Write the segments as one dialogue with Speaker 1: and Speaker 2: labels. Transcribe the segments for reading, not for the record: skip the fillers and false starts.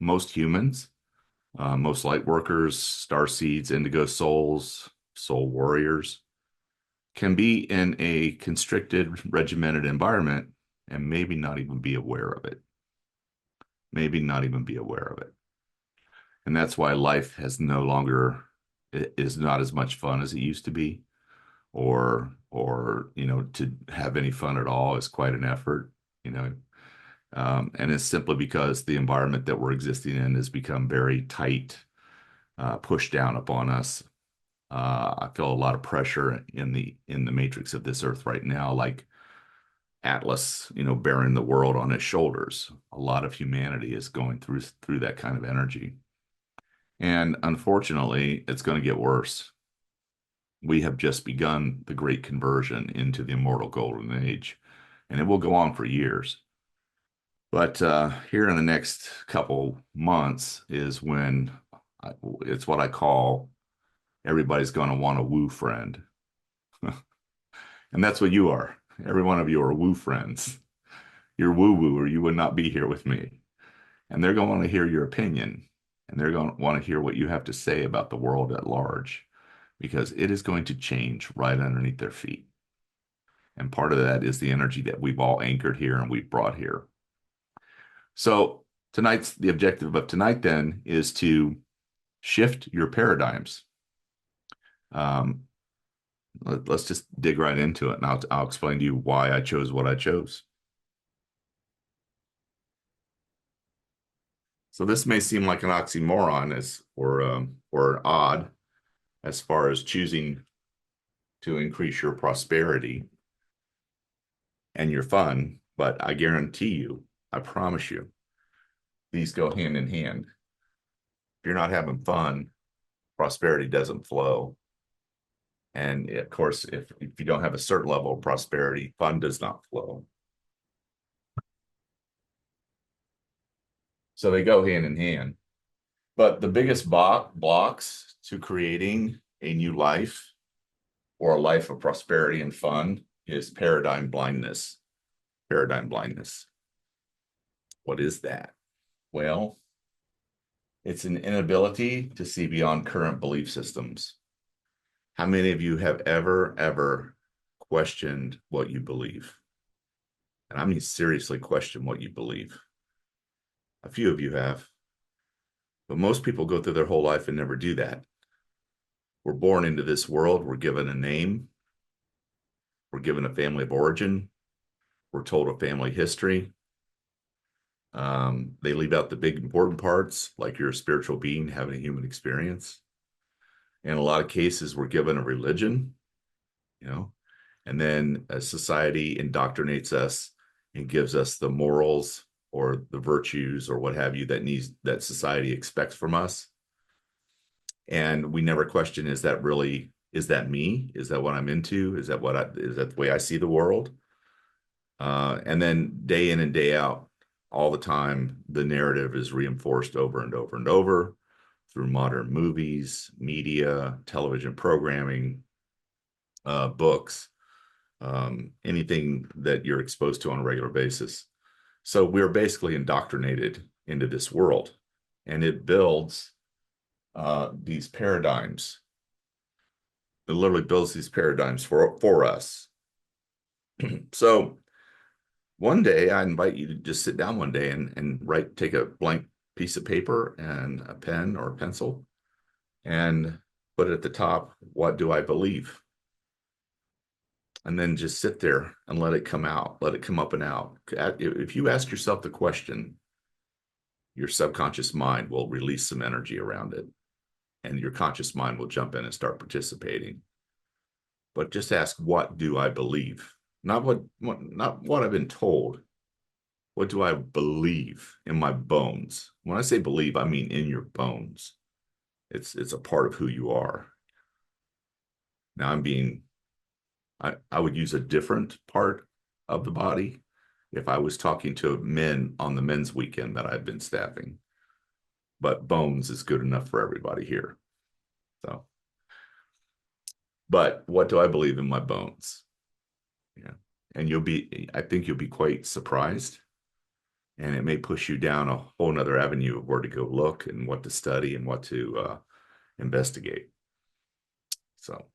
Speaker 1: most humans, most light workers, star seeds, indigo souls, soul warriors, can be in a constricted, regimented environment and maybe not even be aware of it. Maybe not even be aware of it. And that's why life has no longer is not as much fun as it used to be, or to have any fun at all is quite an effort, you know. And it's simply because the environment that we're existing in has become very tight, pushed down upon us. I feel a lot of pressure in the matrix of this earth right now, like Atlas, bearing the world on his shoulders. A lot of humanity is going through that kind of energy. And unfortunately, it's going to get worse. We have just begun the great conversion into the immortal golden age, and it will go on for years. But here in the next couple months is when it's what I call everybody's going to want a woo friend. And that's what you are. Every one of you are woo friends. You're woo woo, or you would not be here with me. And they're going to want to hear your opinion, and they're going to want to hear what you have to say about the world at large, because it is going to change right underneath their feet. And part of that is the energy that we've all anchored here and we've brought here. So the objective of tonight then is to shift your paradigms. Let's just dig right into it, and I'll explain to you why I chose what I chose. So this may seem like an oxymoron or odd as far as choosing to increase your prosperity and your fun, but I guarantee you, I promise you, these go hand in hand. If you're not having fun, prosperity doesn't flow. And of course, if you don't have a certain level of prosperity, fun does not flow. So they go hand in hand. But the biggest blocks to creating a new life or a life of prosperity and fun is paradigm blindness. Paradigm blindness. What is that? Well, it's an inability to see beyond current belief systems. How many of you have ever questioned what you believe? And I mean seriously question what you believe. A few of you have, but most people go through their whole life and never do that. We're born into this world. We're given a name. We're given a family of origin. We're told a family history. They leave out the big important parts, like you're a spiritual being having a human experience. In a lot of cases, we're given a religion, and then a society indoctrinates us and gives us the morals or the virtues or what have you that society expects from us. And we never question, is that me? Is that what I'm into? Is that the way I see the world? And then day in and day out, all the time, the narrative is reinforced over and over and over through modern movies, media, television programming, books, anything that you're exposed to on a regular basis. So we're basically indoctrinated into this world, and it builds these paradigms. It literally builds these paradigms for us. So one day, I invite you to just sit down one day and take a blank piece of paper and a pen or a pencil and put at the top, what do I believe? And then just sit there and let it come out, let it come up and out. If you ask yourself the question, your subconscious mind will release some energy around it, and your conscious mind will jump in and start participating. But just ask, what do I believe? Not what I've been told. What do I believe in my bones? When I say believe, I mean in your bones. It's a part of who you are. Now I would use a different part of the body if I was talking to men on the men's weekend that I've been staffing. But bones is good enough for everybody here. So, but what do I believe in my bones? Yeah. And I think you'll be quite surprised And it may push you down a whole nother avenue of where to go look and what to study and what to investigate. So,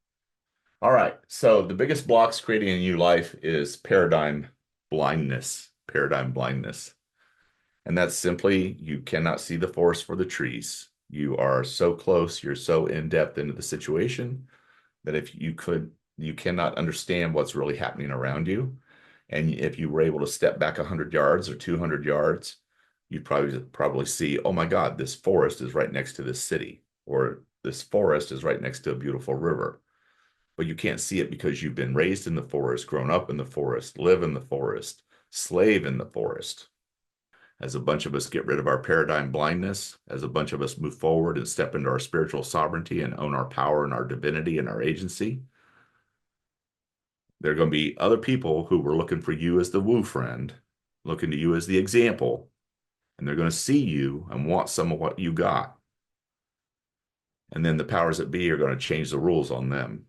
Speaker 1: all right. So the biggest blocks creating a new life is paradigm blindness. Paradigm blindness. And that's simply you cannot see the forest for the trees. You are so close, you're so in depth into the situation that if you could, you cannot understand what's really happening around you. And if you were able to step back 100 yards or 200 yards, you'd probably see, oh my God, this forest is right next to this city, or this forest is right next to a beautiful river. But you can't see it because you've been raised in the forest, grown up in the forest, live in the forest, slave in the forest. As a bunch of us get rid of our paradigm blindness, as a bunch of us move forward and step into our spiritual sovereignty and own our power and our divinity and our agency, there are going to be other people who were looking for you as the woo friend, looking to you as the example, and they're going to see you and want some of what you got. And then the powers that be are going to change the rules on them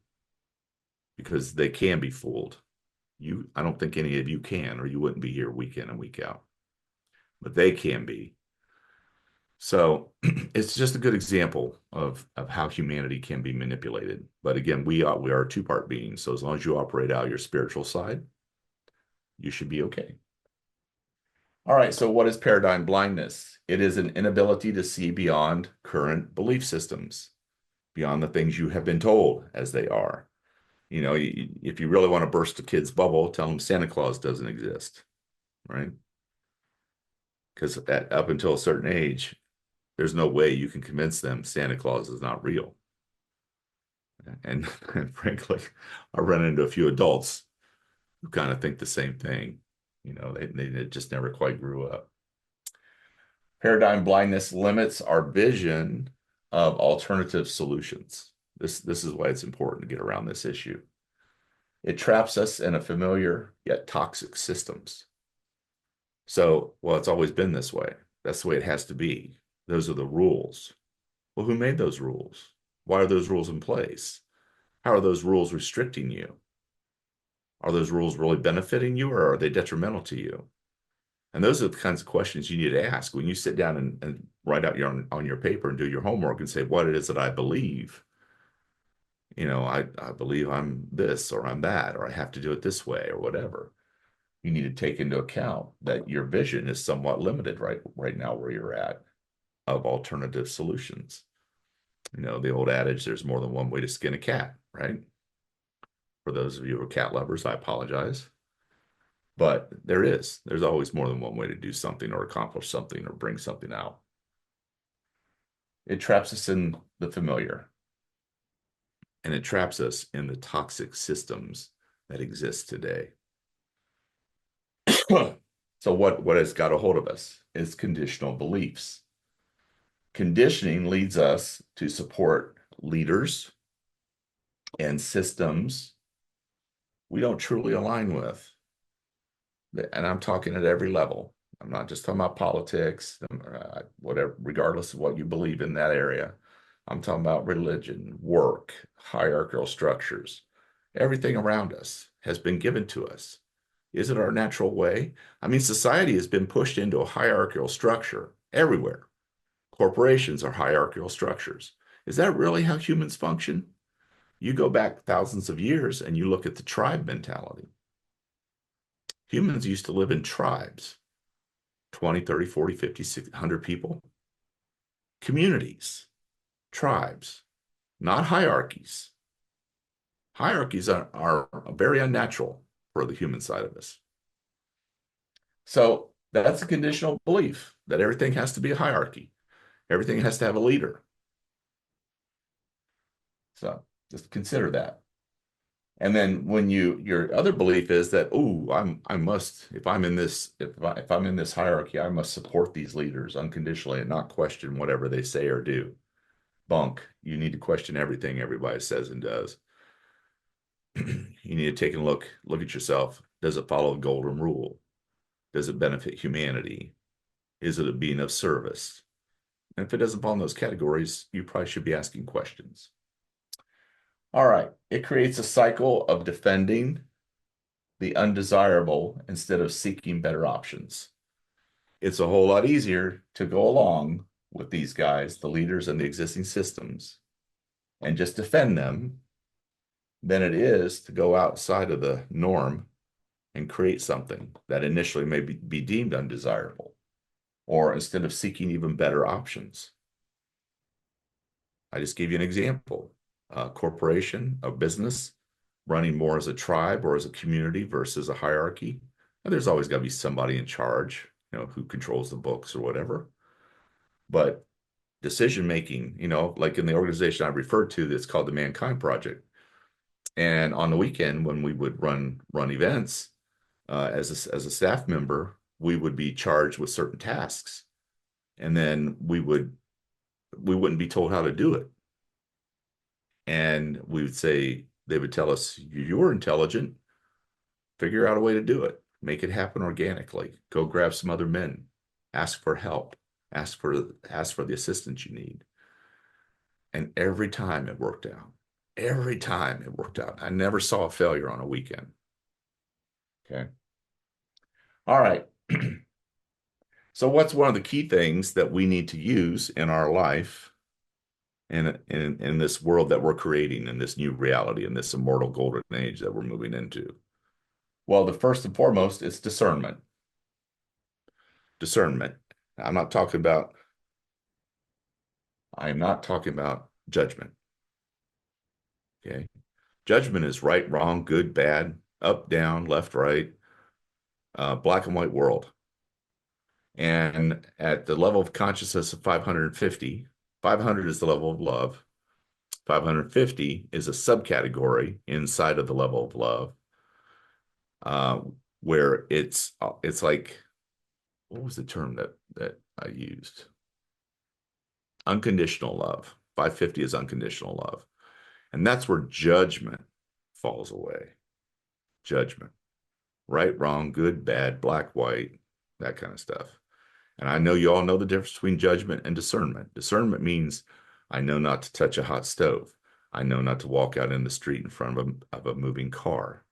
Speaker 1: because they can be fooled. I don't think any of you can, or you wouldn't be here week in and week out, but they can be. So it's just a good example of how humanity can be manipulated. But again, we are a two-part being. So as long as you operate out your spiritual side, you should be okay. All right, so what is paradigm blindness? It is an inability to see beyond current belief systems, beyond the things you have been told as they are. You know, if you really want to burst a kid's bubble, tell them Santa Claus doesn't exist, right? Because up until a certain age, there's no way you can convince them Santa Claus is not real. And frankly, I run into a few adults who kind of think the same thing. You know, they just never quite grew up. Paradigm blindness limits our vision of alternative solutions. This is why it's important to get around this issue. It traps us in a familiar yet toxic systems. So, well, it's always been this way. That's the way it has to be. Those are the rules. Well, who made those rules? Why are those rules in place? How are those rules restricting you? Are those rules really benefiting you or are they detrimental to you? And those are the kinds of questions you need to ask when you sit down and write out on your paper and do your homework and say what it is that I believe. You know, I believe I'm this or I'm that, or I have to do it this way or whatever. You need to take into account that your vision is somewhat limited right now where you're at of alternative solutions. You know, the old adage, there's more than one way to skin a cat, right? For those of you who are cat lovers, I apologize. But there's always more than one way to do something or accomplish something or bring something out. It traps us in the familiar and it traps us in the toxic systems that exist today. So what has got a hold of us is conditional beliefs. Conditioning leads us to support leaders and systems we don't truly align with. And I'm talking at every level. I'm not just talking about politics, whatever, regardless of what you believe in that area. I'm talking about religion, work, hierarchical structures. Everything around us has been given to us. Is it our natural way? I mean, society has been pushed into a hierarchical structure everywhere. Corporations are hierarchical structures. Is that really how humans function? You go back thousands of years and you look at the tribe mentality. Humans used to live in tribes, 20, 30, 40, 50, 60, 100 people. Communities, tribes, not hierarchies. Hierarchies are very unnatural for the human side of us. So that's a conditional belief that everything has to be a hierarchy. Everything has to have a leader. So just consider that. And then when your other belief is that, oh, I must, if I'm in this, if I'm in this hierarchy, I must support these leaders unconditionally and not question whatever they say or do. Bunk. You need to question everything everybody says and does. You need to take a look at yourself. Does it follow the golden rule? Does it benefit humanity? Is it a being of service? And if it doesn't fall in those categories, you probably should be asking questions. All right. It creates a cycle of defending the undesirable instead of seeking better options. It's a whole lot easier to go along with these guys, the leaders and the existing systems, and just defend them than it is to go outside of the norm and create something that initially may be deemed undesirable, or instead of seeking even better options. I just gave you an example. A corporation, a business running more as a tribe or as a community versus a hierarchy. And there's always got to be somebody in charge, who controls the books or whatever. But decision making, like in the organization I referred to that's called the Mankind Project. And on the weekend when we would run events, as a staff member, we would be charged with certain tasks, and then we wouldn't be told how to do it. And we would say, they would tell us, you're intelligent, figure out a way to do it, make it happen organically, go grab some other men, ask for help, ask for the assistance you need. And every time it worked out. Every time it worked out. I never saw a failure on a weekend. Okay. All right. So what's one of the key things that we need to use in our life in this world that we're creating, in this new reality, in this immortal golden age that we're moving into? Well, the first and foremost is discernment. Discernment. I'm not talking about judgment. Okay. Judgment is right, wrong, good, bad, up, down, left, right, black and white world. And at the level of consciousness of 550, 500 is the level of love. 550 is a subcategory inside of the level of love, where it's like, what was the term that I used? Unconditional love. 550 is unconditional love. And that's where judgment falls away. Judgment. Right, wrong, good, bad, black, white, that kind of stuff. And I know you all know the difference between judgment and discernment. Discernment means I know not to touch a hot stove. I know not to walk out in the street in front of a moving car.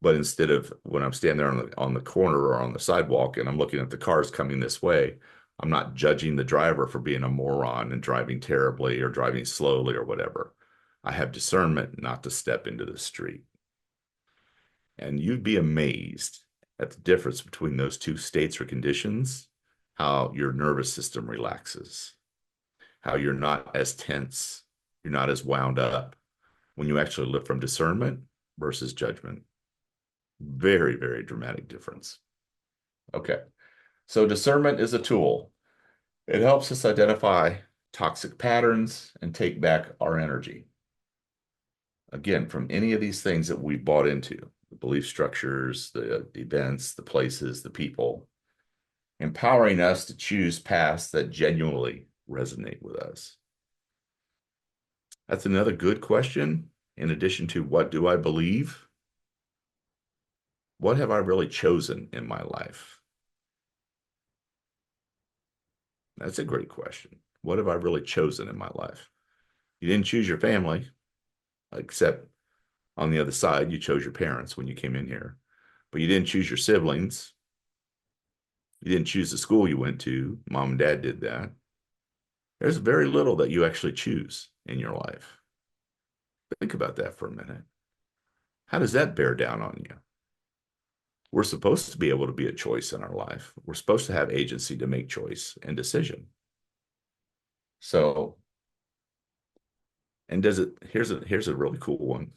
Speaker 1: But instead of, when I'm standing there on the corner or on the sidewalk and I'm looking at the cars coming this way, I'm not judging the driver for being a moron and driving terribly or driving slowly or whatever. I have discernment not to step into the street. And you'd be amazed at the difference between those two states or conditions, how your nervous system relaxes, how you're not as tense, you're not as wound up when you actually live from discernment versus judgment. Very, very dramatic difference. Okay. So discernment is a tool. It helps us identify toxic patterns and take back our energy. Again, from any of these things that we bought into, the belief structures, the events, the places, the people, empowering us to choose paths that genuinely resonate with us. That's another good question. In addition to what do I believe? What have I really chosen in my life? That's a great question. What have I really chosen in my life? You didn't choose your family, except on the other side, you chose your parents when you came in here, but you didn't choose your siblings. You didn't choose the school you went to. Mom and dad did that. There's very little that you actually choose in your life. Think about that for a minute. How does that bear down on you? We're supposed to be able to be a choice in our life. We're supposed to have agency to make choice and decision. So, and here's a really cool one.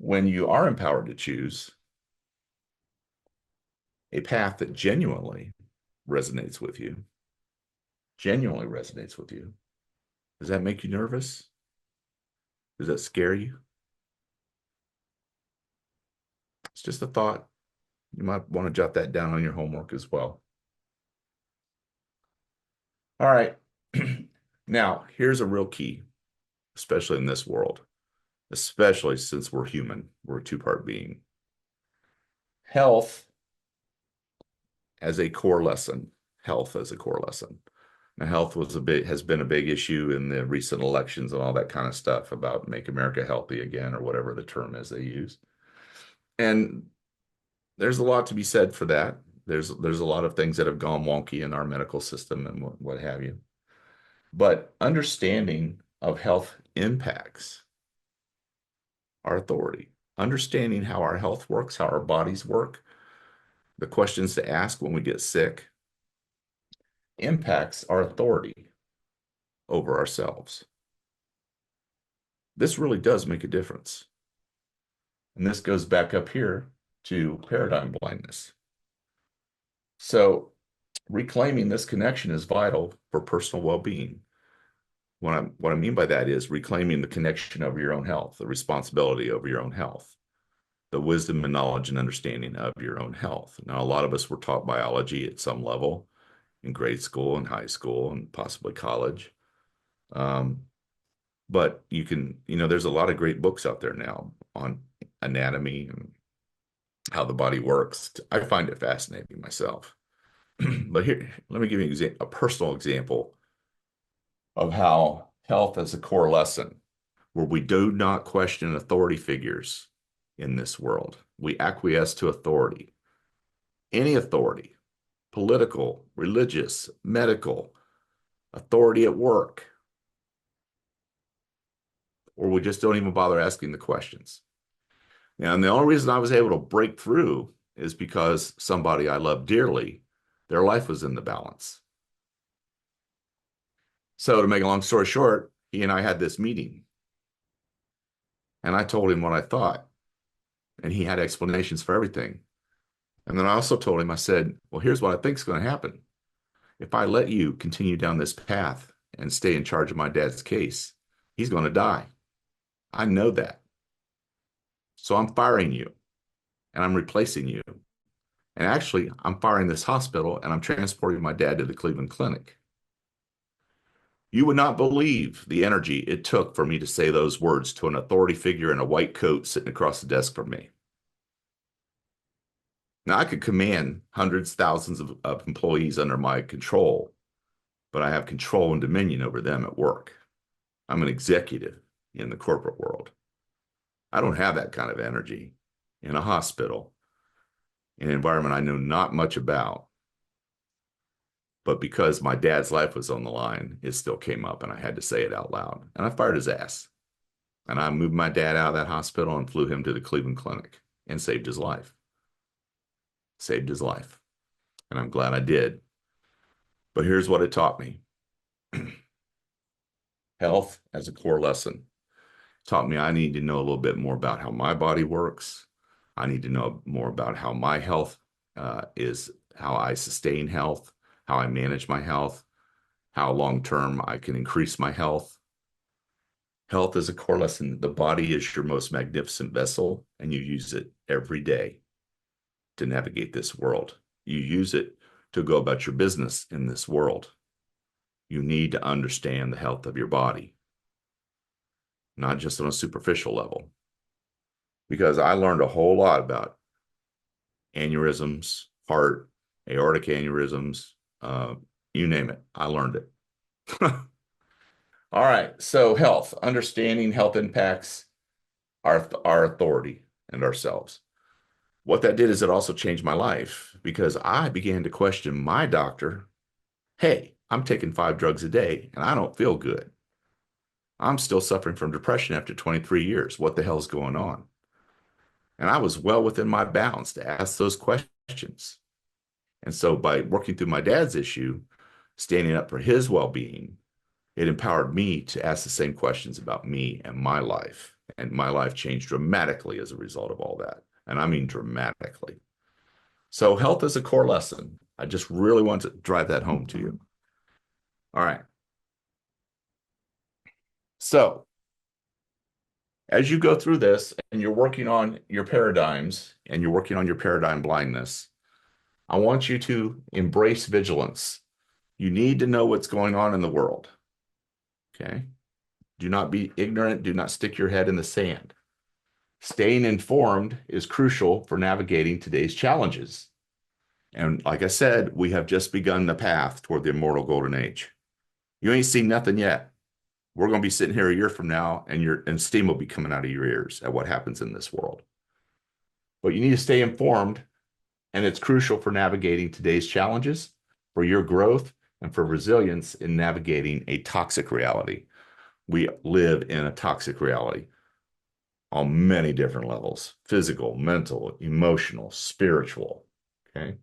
Speaker 1: When you are empowered to choose a path that genuinely resonates with you, does that make you nervous? Does that scare you? It's just a thought. You might want to jot that down on your homework as well. All right. Now, here's a real key, especially in this world, especially since we're human. We're a two-part being. Health as a core lesson. Health as a core lesson. Now, health has been a big issue in the recent elections and all that kind of stuff about make America healthy again, or whatever the term is they use. And there's a lot to be said for that. There's a lot of things that have gone wonky in our medical system and what have you. But understanding of health impacts our authority. Understanding how our health works, how our bodies work, the questions to ask when we get sick impacts our authority over ourselves. This really does make a difference. And this goes back up here to paradigm blindness. So reclaiming this connection is vital for personal well-being. What I mean by that is reclaiming the connection over your own health, the responsibility over your own health, the wisdom and knowledge and understanding of your own health. Now, a lot of us were taught biology at some level in grade school and high school and possibly college. Um, but there's a lot of great books out there now on anatomy and how the body works. I find it fascinating myself. But here, let me give you a personal example of how health is a core lesson where we do not question authority figures in this world. We acquiesce to authority, any authority, political, religious, medical, authority at work, or we just don't even bother asking the questions. And the only reason I was able to break through is because somebody I love dearly, their life was in the balance. So to make a long story short, he and I had this meeting. And I told him what I thought. And he had explanations for everything. And then I also told him, I said, well, here's what I think is going to happen. If I let you continue down this path and stay in charge of my dad's case, he's going to die. I know that. So I'm firing you and I'm replacing you. And actually, I'm firing this hospital and I'm transporting my dad to the Cleveland Clinic. You would not believe the energy it took for me to say those words to an authority figure in a white coat sitting across the desk from me. Now, I could command hundreds, thousands of employees under my control, but I have control and dominion over them at work. I'm an executive in the corporate world. I don't have that kind of energy in a hospital, in an environment I know not much about. But because my dad's life was on the line, it still came up and I had to say it out loud. And I fired his ass. And I moved my dad out of that hospital and flew him to the Cleveland Clinic and saved his life. Saved his life. And I'm glad I did. But here's what it taught me. Health as a core lesson. Taught me I need to know a little bit more about how my body works. I need to know more about how my health is, how I sustain health, how I manage my health, how long-term I can increase my health. Health is a core lesson. The body is your most magnificent vessel, and you use it every day to navigate this world. You use it to go about your business in this world. You need to understand the health of your body, not just on a superficial level. Because I learned a whole lot about aneurysms, heart, aortic aneurysms, you name it. I learned it. All right. So health, understanding health impacts our authority and ourselves. What that did is it also changed my life because I began to question my doctor. Hey, I'm taking 5 drugs a day and I don't feel good. I'm still suffering from depression after 23 years. What the hell's going on? And I was well within my bounds to ask those questions. And so by working through my dad's issue, standing up for his well-being, it empowered me to ask the same questions about me and my life. And my life changed dramatically as a result of all that. And I mean dramatically. So health is a core lesson. I just really want to drive that home to you. All right. So as you go through this and you're working on your paradigms and you're working on your paradigm blindness, I want you to embrace vigilance. You need to know what's going on in the world. Okay? Do not be ignorant. Do not stick your head in the sand. Staying informed is crucial for navigating today's challenges. And like I said, we have just begun the path toward the immortal golden age. You ain't seen nothing yet. We're going to be sitting here a year from now and steam will be coming out of your ears at what happens in this world. But you need to stay informed And it's crucial for navigating today's challenges, for your growth, and for resilience in navigating a toxic reality. We live in a toxic reality on many different levels: physical, mental, emotional, spiritual. Okay.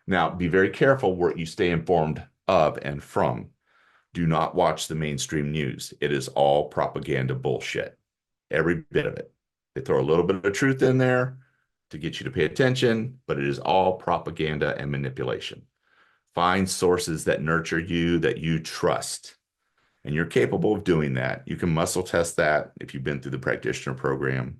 Speaker 1: Now, be very careful what you stay informed of and from. Do not watch the mainstream news. It is all propaganda bullshit. Every bit of it. They throw a little bit of truth in there to get you to pay attention, but it is all propaganda and manipulation. Find sources that nurture you, that you trust, and you're capable of doing that. You can muscle test that if you've been through the practitioner program.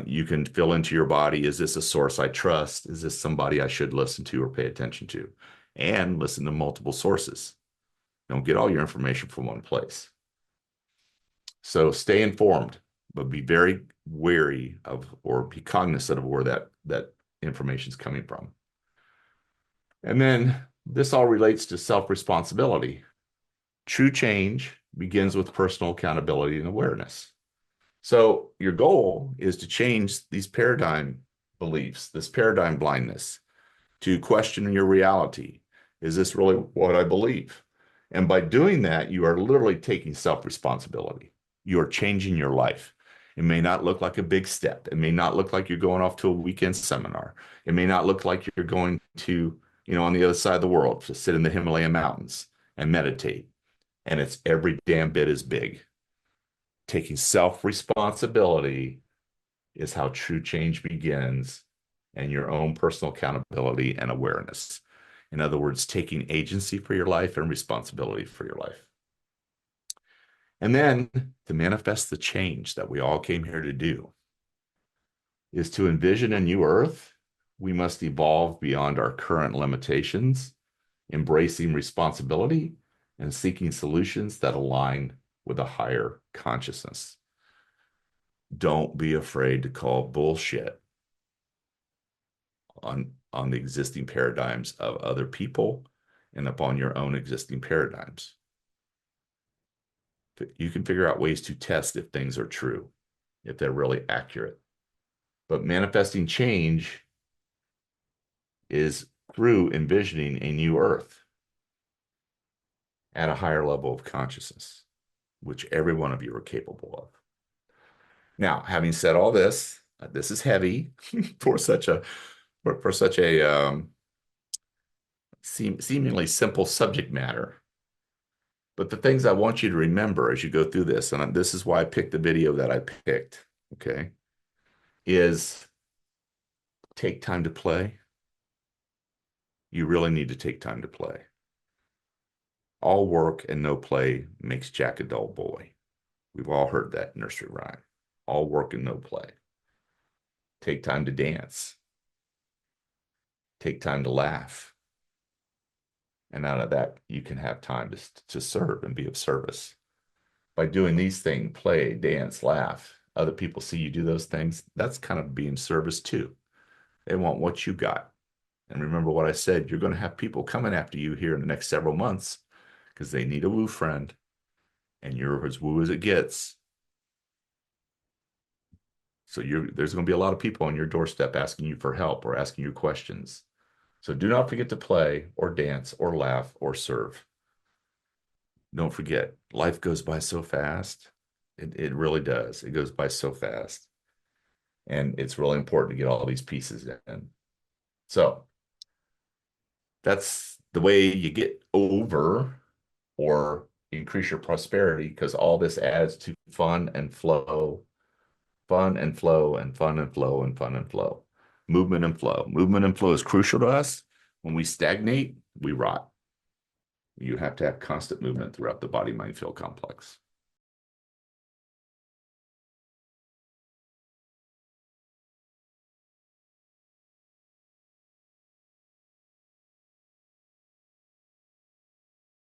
Speaker 1: You can fill into your body, is this a source I trust? Is this somebody I should listen to or pay attention to? And listen to multiple sources. Don't get all your information from one place. So stay informed, but be very wary of, or be cognizant of where that information is coming from. And then this all relates to self-responsibility. True change begins with personal accountability and awareness. So your goal is to change these paradigm beliefs, this paradigm blindness, to question your reality. Is this really what I believe? And by doing that, you are literally taking self-responsibility. You are changing your life. It may not look like a big step. It may not look like you're going off to a weekend seminar. It may not look like you're going to, on the other side of the world to sit in the Himalayan mountains and meditate. And it's every damn bit as big. Taking self-responsibility is how true change begins, and your own personal accountability and awareness. In other words, taking agency for your life and responsibility for your life. And then to manifest the change that we all came here to do is to envision a new earth. We must evolve beyond our current limitations, embracing responsibility and seeking solutions that align with a higher consciousness. Don't be afraid to call bullshit on the existing paradigms of other people and upon your own existing paradigms. You can figure out ways to test if things are true, if they're really accurate. But manifesting change is through envisioning a new earth at a higher level of consciousness, which every one of you are capable of. Now, having said all this, this is heavy for such a seemingly simple subject matter. But the things I want you to remember as you go through this, and this is why I picked the video that I picked, okay, is take time to play. You really need to take time to play. All work and no play makes Jack a dull boy. We've all heard that nursery rhyme. All work and no play. Take time to dance. Take time to laugh. And out of that, you can have time to serve and be of service. By doing these things, play, dance, laugh, other people see you do those things, that's kind of being service too. They want what you got. And remember what I said, you're going to have people coming after you here in the next several months because they need a woo friend, and you're as woo as it gets. So there's going to be a lot of people on your doorstep asking you for help or asking you questions. So do not forget to play or dance or laugh or serve. Don't forget, life goes by so fast. It really does. It goes by so fast. And it's really important to get all these pieces in. So that's the way you get over or increase your prosperity, because all this adds to fun and flow, fun and flow, and fun and flow, and fun and flow. Movement and flow. Movement and flow is crucial to us. When we stagnate, we rot. You have to have constant movement throughout the body mind field complex.